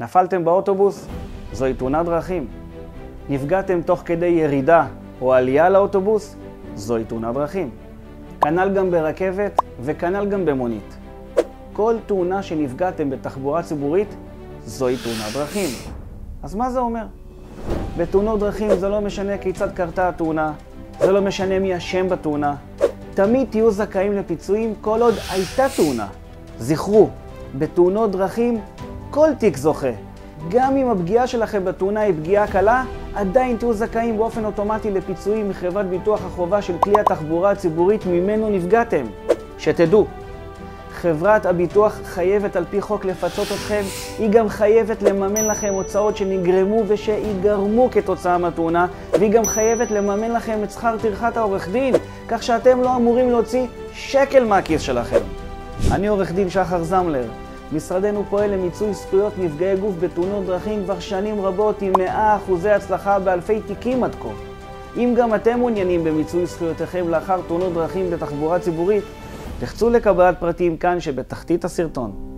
נפלתם באוטובוס? זוהי תאונת דרכים. נפגעתם תוך כדי ירידה או עלייה לאוטובוס? זוהי תאונת דרכים. כנ"ל גם ברכבת וכנ"ל גם במונית. כל תאונה שנפגעתם בתחבורה ציבורית, זוהי תאונת דרכים. אז מה זה אומר? בתאונות דרכים זה לא משנה כיצד קרתה התאונה, זה לא משנה מי אשם בתאונה. תמיד תהיו זכאים לפיצויים כל עוד הייתה תאונה. זכרו, בתאונות דרכים כל תיק זוכה. גם אם הפגיעה שלכם בתאונה היא פגיעה קלה, עדיין תהיו זכאים באופן אוטומטי לפיצויים מחברת ביטוח החובה של כלי התחבורה הציבורית ממנו נפגעתם. שתדעו, חברת הביטוח חייבת על פי חוק לפצות אתכם, היא גם חייבת לממן לכם הוצאות שנגרמו ושיגרמו כתוצאה מהתאונה, והיא גם חייבת לממן לכם את שכר טרחת העורך דין, כך שאתם לא אמורים להוציא שקל מהכיס שלכם. אני עורך דין שחר זמלר. משרדנו פועל למיצוי זכויות נפגעי גוף בתאונות דרכים כבר שנים רבות עם 100% הצלחה באלפי תיקים עד כה. אם גם אתם מעוניינים במיצוי זכויותיכם לאחר תאונות דרכים בתחבורה ציבורית, לחצו לקבלת פרטים כאן שבתחתית הסרטון.